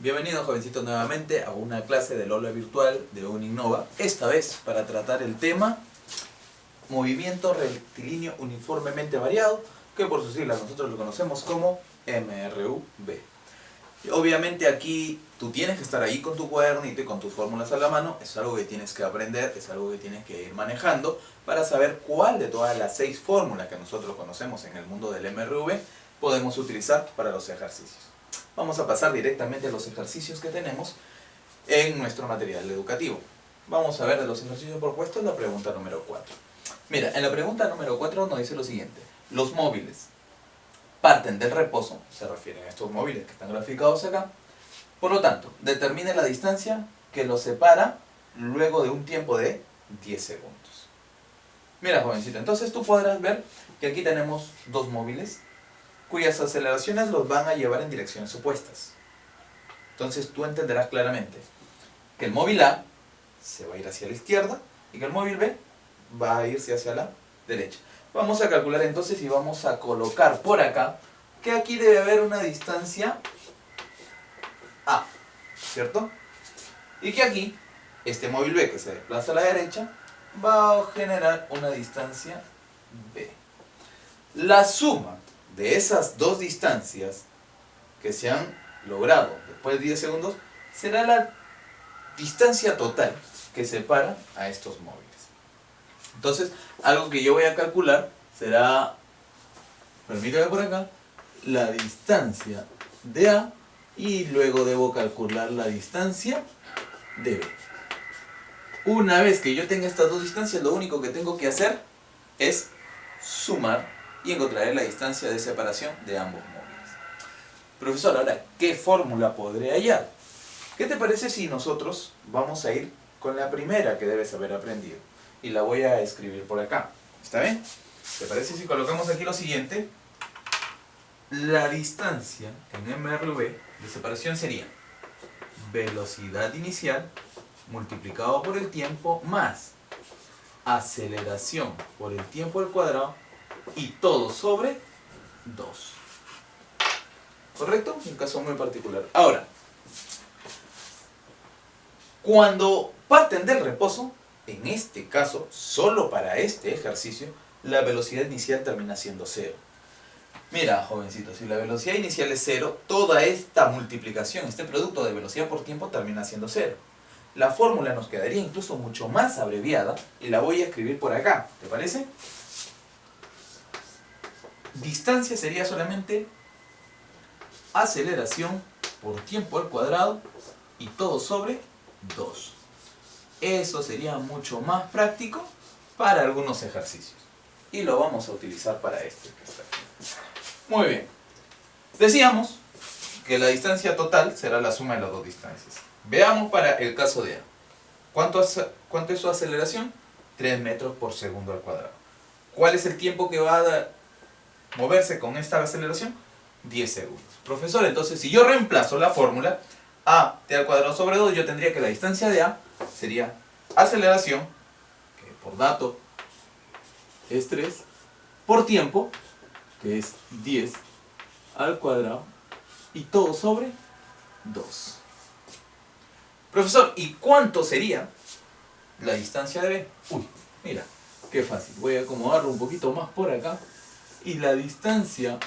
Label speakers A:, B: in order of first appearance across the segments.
A: Bienvenidos jovencitos nuevamente a una clase del aula virtual de Uninnova, esta vez para tratar el tema movimiento rectilíneo uniformemente variado, que por sus siglas nosotros lo conocemos como MRUV. Y obviamente aquí tú tienes que estar ahí con tu cuadernito y con tus fórmulas a la mano, es algo que tienes que aprender, es algo que tienes que ir manejando para saber cuál de todas las 6 fórmulas que nosotros conocemos en el mundo del MRUV podemos utilizar para los ejercicios. Vamos a pasar directamente a los ejercicios que tenemos en nuestro material educativo. Vamos a ver de los ejercicios propuestos la pregunta número 4. Mira, en la pregunta número 4 nos dice lo siguiente. Los móviles parten del reposo, se refieren a estos móviles que están graficados acá. Por lo tanto, determine la distancia que los separa luego de un tiempo de 10 segundos. Mira, jovencito, entonces tú podrás ver que aquí tenemos dos móviles cuyas aceleraciones los van a llevar en direcciones opuestas. Entonces tú entenderás claramente que el móvil A se va a ir hacia la izquierda y que el móvil B va a irse hacia la derecha. Vamos a calcular entonces y vamos a colocar por acá que aquí debe haber una distancia A, ¿cierto? Y que aquí, este móvil B que se desplaza a la derecha va a generar una distancia B. La suma de esas dos distancias que se han logrado después de 10 segundos será la distancia total que separa a estos móviles. Entonces, algo que yo voy a calcular será, permítame por acá, la distancia de A y luego debo calcular la distancia de B. Una vez que yo tenga estas dos distancias, lo único que tengo que hacer es sumar y encontraré la distancia de separación de ambos móviles. Profesor, ahora, ¿qué fórmula podré hallar? ¿Qué te parece si nosotros vamos a ir con la primera que debes haber aprendido? Y la voy a escribir por acá. ¿Está bien? ¿Te parece si colocamos aquí lo siguiente? La distancia en MRV de separación sería velocidad inicial multiplicado por el tiempo más aceleración por el tiempo al cuadrado y todo sobre 2. ¿Correcto? Un caso muy particular. Ahora, cuando parten del reposo, en este caso, solo para este ejercicio, la velocidad inicial termina siendo 0. Mira, jovencito, si la velocidad inicial es 0, toda esta multiplicación, este producto de velocidad por tiempo termina siendo 0. La fórmula nos quedaría incluso mucho más abreviada y la voy a escribir por acá. ¿Te parece? Distancia sería solamente aceleración por tiempo al cuadrado y todo sobre 2. Eso sería mucho más práctico para algunos ejercicios. Y lo vamos a utilizar para este que está aquí. Muy bien. Decíamos que la distancia total será la suma de las dos distancias. Veamos para el caso de A. ¿Cuánto es su aceleración? 3 metros por segundo al cuadrado. ¿Cuál es el tiempo que va a moverse con esta aceleración? 10 segundos. Profesor, entonces si yo reemplazo la fórmula a t al cuadrado sobre 2, yo tendría que la distancia de A sería aceleración, que por dato es 3, por tiempo, que es 10 al cuadrado, y todo sobre 2. Profesor, ¿y cuánto sería la distancia de B? Uy, mira, qué fácil. Voy a acomodarlo un poquito más por acá. Y la distancia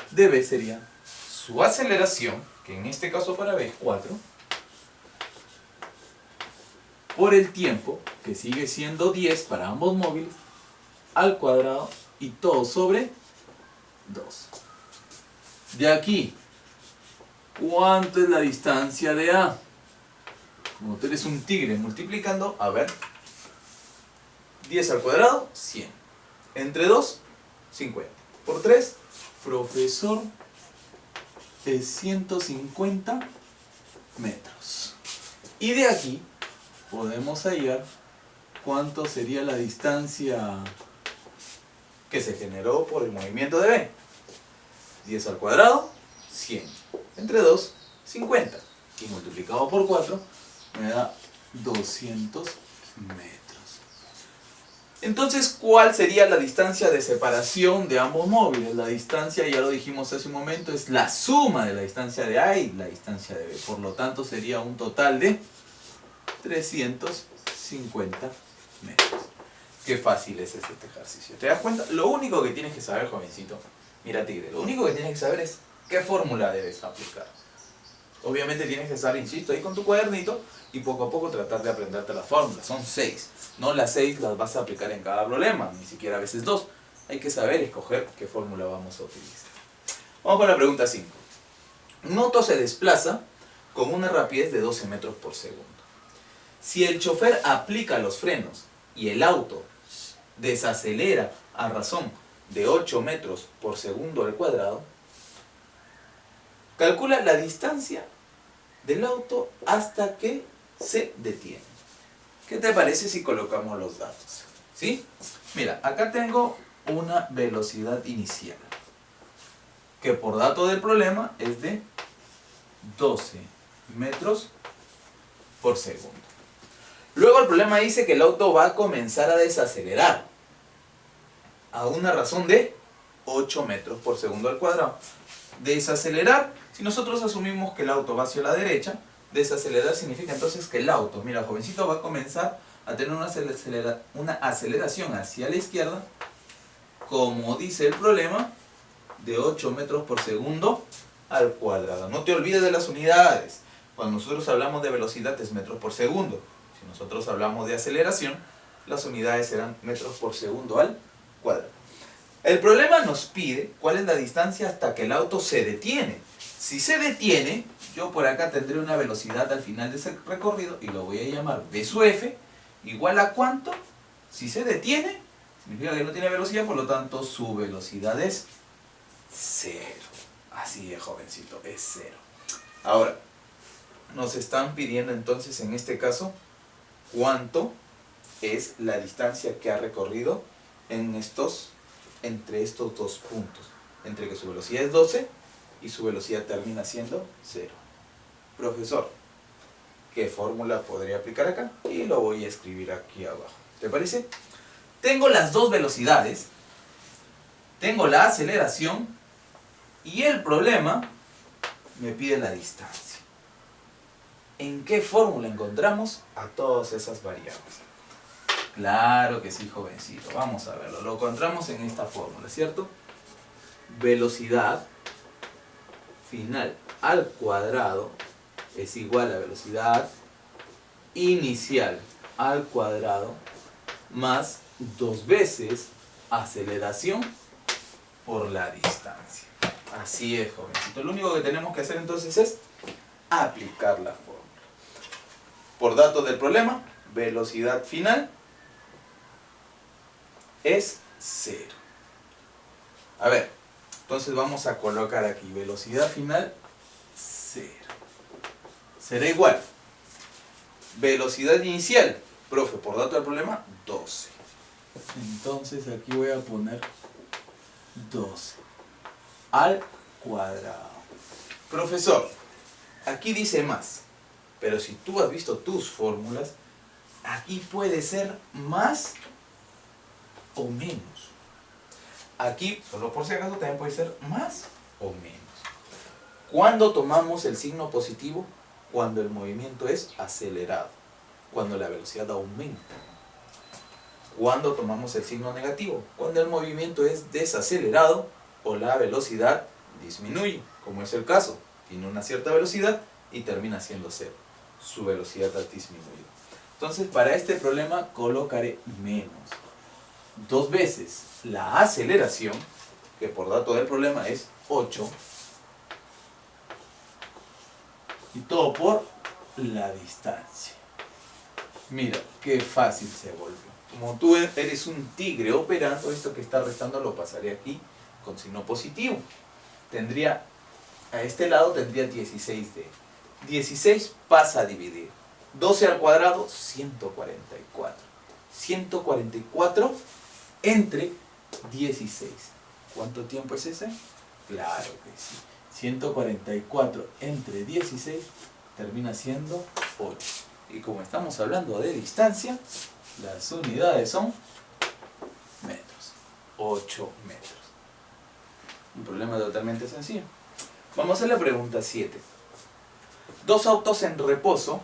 A: de B sería su aceleración, que en este caso para B es 4, por el tiempo, que sigue siendo 10 para ambos móviles, al cuadrado y todo sobre 2. De aquí, ¿cuánto es la distancia de A? Como tú eres un tigre multiplicando, a ver, 10 al cuadrado, 100. Entre 2, 50. Por 3, profesor, es 150 metros. Y de aquí podemos hallar cuánto sería la distancia que se generó por el movimiento de B. 10 al cuadrado, 100. Entre 2, 50. Y multiplicado por 4 me da 200 metros. Entonces, ¿cuál sería la distancia de separación de ambos móviles? La distancia, ya lo dijimos hace un momento, es la suma de la distancia de A y la distancia de B. Por lo tanto, sería un total de 350 metros. Qué fácil es este ejercicio. ¿Te das cuenta? Lo único que tienes que saber, jovencito, mira tigre, lo único que tienes que saber es qué fórmula debes aplicar. Obviamente tienes que estar, insisto, ahí con tu cuadernito y poco a poco tratar de aprenderte las fórmulas. Son 6. No las 6 las vas a aplicar en cada problema, ni siquiera a veces 2. Hay que saber escoger qué fórmula vamos a utilizar. Vamos con la pregunta 5. Un auto se desplaza con una rapidez de 12 metros por segundo. Si el chofer aplica los frenos y el auto desacelera a razón de 8 metros por segundo al cuadrado, calcula la distancia del auto hasta que se detiene. ¿Qué te parece si colocamos los datos? ¿Sí? Mira, acá tengo una velocidad inicial, que por dato del problema es de 12 metros por segundo. Luego el problema dice que el auto va a comenzar a desacelerar a una razón de 8 metros por segundo al cuadrado. Desacelerar, si nosotros asumimos que el auto va hacia la derecha, desacelerar significa entonces que el auto, mira, jovencito, va a comenzar a tener una aceleración hacia la izquierda, como dice el problema, de 8 metros por segundo al cuadrado. No te olvides de las unidades. Cuando nosotros hablamos de velocidad es metros por segundo. Si nosotros hablamos de aceleración, las unidades serán metros por segundo al cuadrado. El problema nos pide cuál es la distancia hasta que el auto se detiene. Si se detiene, yo por acá tendré una velocidad al final de ese recorrido y lo voy a llamar B sub F igual a ¿cuánto? Si se detiene, significa que no tiene velocidad, por lo tanto su velocidad es 0. Así es, jovencito, es 0. Ahora, nos están pidiendo entonces en este caso cuánto es la distancia que ha recorrido entre estos dos puntos, entre que su velocidad es 12 y su velocidad termina siendo 0. Profesor, ¿qué fórmula podría aplicar acá? Y lo voy a escribir aquí abajo. ¿Te parece? Tengo las dos velocidades, tengo la aceleración y el problema me pide la distancia. ¿En qué fórmula encontramos a todas esas variables? Claro que sí, jovencito. Vamos a verlo. Lo encontramos en esta fórmula, ¿cierto? Velocidad final al cuadrado es igual a velocidad inicial al cuadrado más 2 veces aceleración por la distancia. Así es, jovencito. Lo único que tenemos que hacer entonces es aplicar la fórmula. Por datos del problema, velocidad final es 0. A ver, entonces vamos a colocar aquí velocidad final 0. Será igual. Velocidad inicial, profe, por dato del problema, 12. Entonces aquí voy a poner 12 al cuadrado. Profesor, aquí dice más, pero si tú has visto tus fórmulas, aquí puede ser más o menos. Aquí, solo por si acaso, también puede ser más o menos. ¿Cuándo tomamos el signo positivo? Cuando el movimiento es acelerado, cuando la velocidad aumenta. ¿Cuándo tomamos el signo negativo? Cuando el movimiento es desacelerado o la velocidad disminuye, como es el caso. Tiene una cierta velocidad y termina siendo 0. Su velocidad ha disminuido. Entonces, para este problema colocaré menos. 2 veces la aceleración, que por dato del problema es 8, y todo por la distancia. Mira, qué fácil se volvió. Como tú eres un tigre operando, esto que está restando lo pasaré aquí con signo positivo. Tendría, a este lado tendría 16D. 16 pasa a dividir. 12 al cuadrado, 144. 144 entre 16. ¿Cuánto tiempo es ese? Claro que sí. 144 entre 16 termina siendo 8. Y como estamos hablando de distancia, las unidades son 8 metros. Un problema totalmente sencillo. Vamos a la pregunta 7. Dos autos en reposo,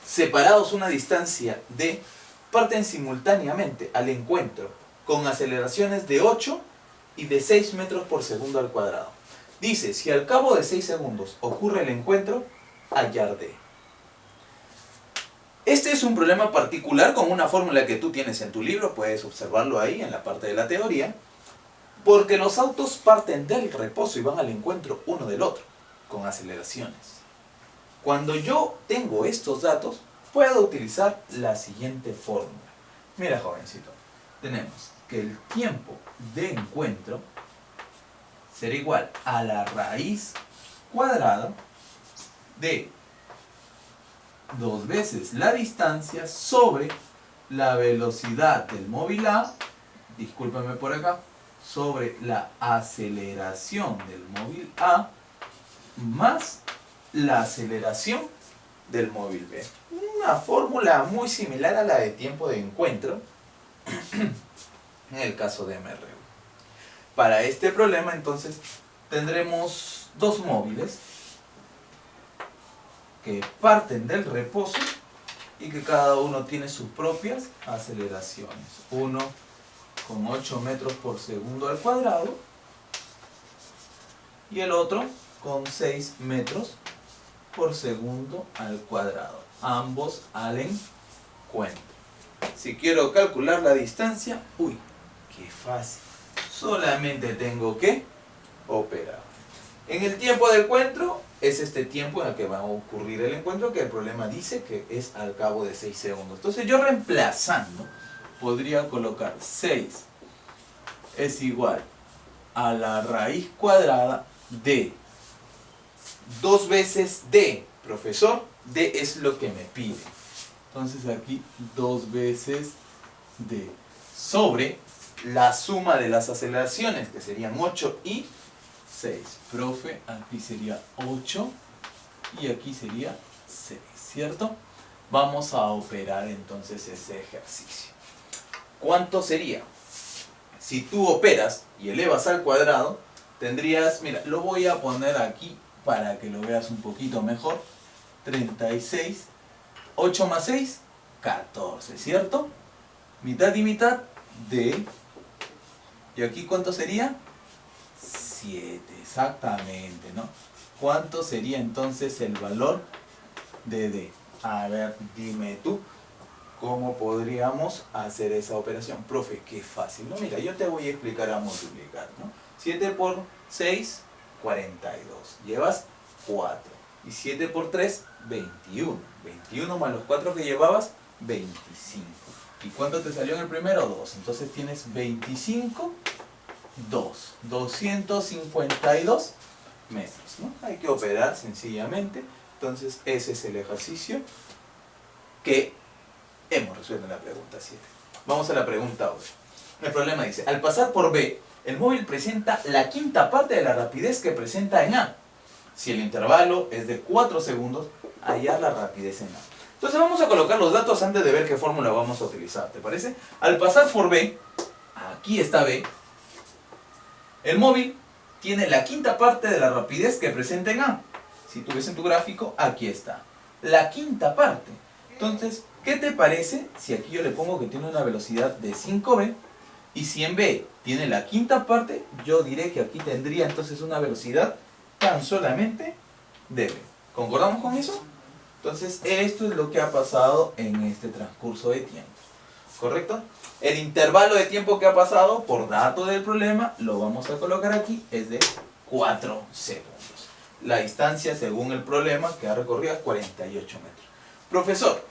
A: separados una distancia de, parten simultáneamente al encuentro con aceleraciones de 8 y de 6 metros por segundo al cuadrado. Dice, si al cabo de 6 segundos ocurre el encuentro, hallar D. Este es un problema particular con una fórmula que tú tienes en tu libro, puedes observarlo ahí en la parte de la teoría, porque los autos parten del reposo y van al encuentro uno del otro, con aceleraciones. Cuando yo tengo estos datos, puedo utilizar la siguiente fórmula. Mira, jovencito, tenemos que el tiempo de encuentro será igual a la raíz cuadrada de 2 veces la distancia sobre la velocidad del móvil A, discúlpame por acá, sobre la aceleración del móvil A más la aceleración del móvil B. Una fórmula muy similar a la de tiempo de encuentro en el caso de MRU. Para este problema entonces tendremos dos móviles que parten del reposo y que cada uno tiene sus propias aceleraciones. Uno con 8 metros por segundo al cuadrado y el otro con 6 metros por segundo al cuadrado. Ambos al encuentro. Si quiero calcular la distancia, uy, qué fácil. Solamente tengo que operar. En el tiempo de encuentro es este tiempo en el que va a ocurrir el encuentro, que el problema dice que es al cabo de 6 segundos. Entonces yo reemplazando podría colocar 6 es igual a la raíz cuadrada de 2 veces D. Profesor, D es lo que me pide. Entonces aquí 2 veces D sobre la suma de las aceleraciones, que serían 8 y 6. Profe, aquí sería 8 y aquí sería 6, ¿cierto? Vamos a operar entonces ese ejercicio. ¿Cuánto sería? Si tú operas y elevas al cuadrado, tendrías, mira, lo voy a poner aquí para que lo veas un poquito mejor. 36, 8 más 6, 14, ¿cierto? Mitad y mitad de... ¿Y aquí cuánto sería? 7, exactamente, ¿no? ¿Cuánto sería entonces el valor de D? A ver, dime tú, ¿cómo podríamos hacer esa operación? Profe, qué fácil, ¿no? Mira, yo te voy a explicar a multiplicar, ¿no? 7 por 6, 42. Llevas 4. Y 7 por 3, 21. 21 más los 4 que llevabas, 25. ¿Y cuánto te salió en el primero? 2. Entonces tienes 25, 2. 252 metros, ¿no? Hay que operar sencillamente. Entonces ese es el ejercicio que hemos resuelto en la pregunta 7. Vamos a la pregunta 8. El problema dice, al pasar por B, el móvil presenta la quinta parte de la rapidez que presenta en A. Si el intervalo es de 4 segundos, hallar la rapidez en A. Entonces vamos a colocar los datos antes de ver qué fórmula vamos a utilizar, ¿te parece? Al pasar por B, aquí está B, el móvil tiene la quinta parte de la rapidez que presenta en A. Si tú ves en tu gráfico, aquí está. La quinta parte. Entonces, ¿qué te parece si aquí yo le pongo que tiene una velocidad de 5B? Y si en B tiene la quinta parte, yo diré que aquí tendría entonces una velocidad tan solamente de B. ¿Concordamos con eso? Entonces, esto es lo que ha pasado en este transcurso de tiempo. ¿Correcto? El intervalo de tiempo que ha pasado, por dato del problema, lo vamos a colocar aquí, es de 4 segundos. La distancia, según el problema, que ha recorrido es 48 metros. Profesor,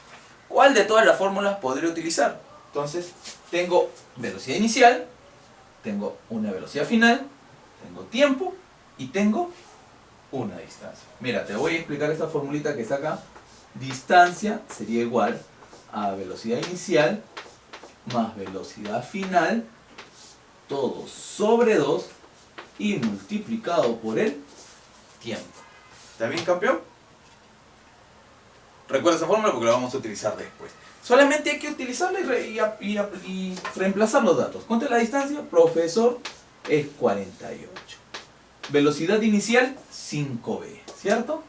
A: ¿cuál de todas las fórmulas podría utilizar? Entonces, tengo velocidad inicial, tengo una velocidad final, tengo tiempo y tengo una distancia. Mira, te voy a explicar esta formulita que está acá. Distancia sería igual a velocidad inicial más velocidad final, todo sobre 2 y multiplicado por el tiempo. ¿Está bien, campeón? Recuerda esa fórmula porque la vamos a utilizar después. Solamente hay que utilizarla y reemplazar los datos. ¿Cuánto es la distancia? Profesor, es 48. Velocidad inicial, 5v, ¿cierto?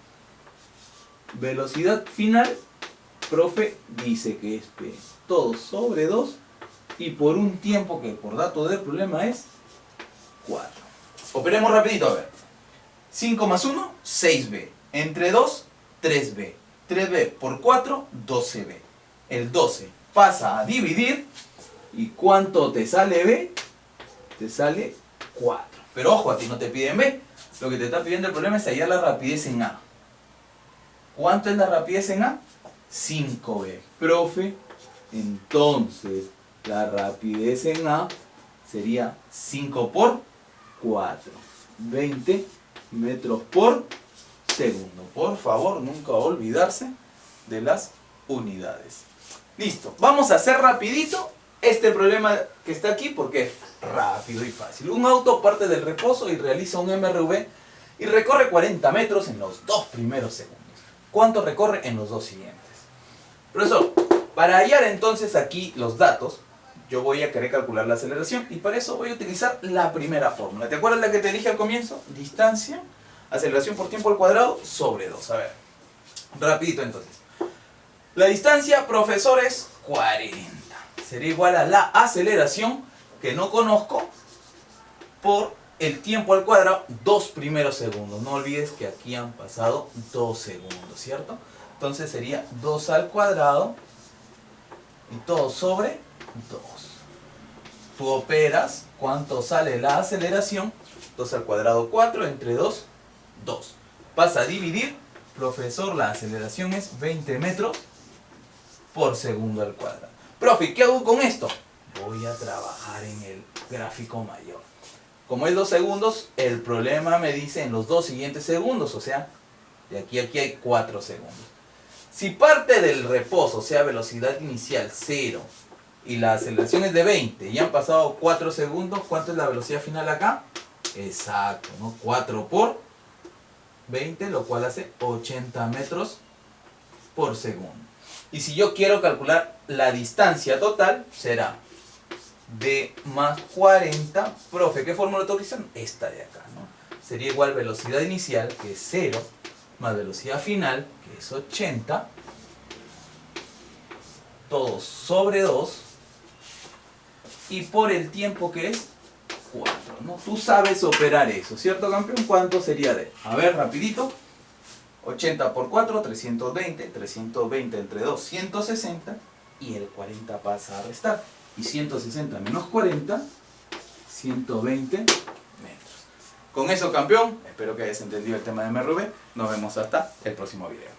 A: Velocidad final, profe dice que es p todo sobre 2 y por un tiempo que por dato del problema es 4. Operemos rapidito, a ver. 5 más 1, 6b. Entre 2, 3b. 3b por 4, 12b. El 12 pasa a dividir. ¿Y cuánto te sale b? Te sale 4. Pero ojo, a ti no te piden b. Lo que te está pidiendo el problema es hallar la rapidez en a. ¿Cuánto es la rapidez en a? 5b. Profe, entonces la rapidez en a sería 5 por 4. 20 metros por segundo. Por favor, nunca olvidarse de las unidades. Listo. Vamos a hacer rapidito este problema que está aquí porque es rápido y fácil. Un auto parte del reposo y realiza un MRV y recorre 40 metros en los 2 primeros segundos. ¿Cuánto recorre en los 2 siguientes? Profesor, para hallar entonces aquí los datos, yo voy a querer calcular la aceleración y para eso voy a utilizar la primera fórmula. ¿Te acuerdas la que te dije al comienzo? Distancia, aceleración por tiempo al cuadrado sobre 2. A ver, rapidito entonces. La distancia, profesor, es 40. Sería igual a la aceleración, que no conozco, por el tiempo al cuadrado, 2 primeros segundos. No olvides que aquí han pasado 2 segundos, ¿cierto? Entonces sería 2 al cuadrado y todo sobre 2. Tú operas, ¿cuánto sale la aceleración? 2 al cuadrado 4, entre 2, 2. Pasa a dividir, profesor, la aceleración es 20 metros por segundo al cuadrado. Profe, ¿qué hago con esto? Voy a trabajar en el gráfico mayor. Como es 2 segundos, el problema me dice en los 2 siguientes segundos, o sea, de aquí a aquí hay 4 segundos. Si parte del reposo, o sea, velocidad inicial 0, y la aceleración es de 20, y han pasado 4 segundos, ¿cuánto es la velocidad final acá? Exacto, ¿no? 4 por 20, lo cual hace 80 metros por segundo. Y si yo quiero calcular la distancia total, será d más 40, profe, ¿qué fórmula utilizan? Esta de acá, ¿no? Sería igual velocidad inicial, que es 0, más velocidad final, que es 80, todo sobre 2, y por el tiempo que es 4, ¿no? Tú sabes operar eso, ¿cierto, campeón? ¿Cuánto sería d? A ver, rapidito. 80 por 4, 320, 320 entre 2, 160, y el 40 pasa a restar. Y 160 menos 40, 120 metros. Con eso, campeón, espero que hayas entendido el tema de MRV. Nos vemos hasta el próximo video.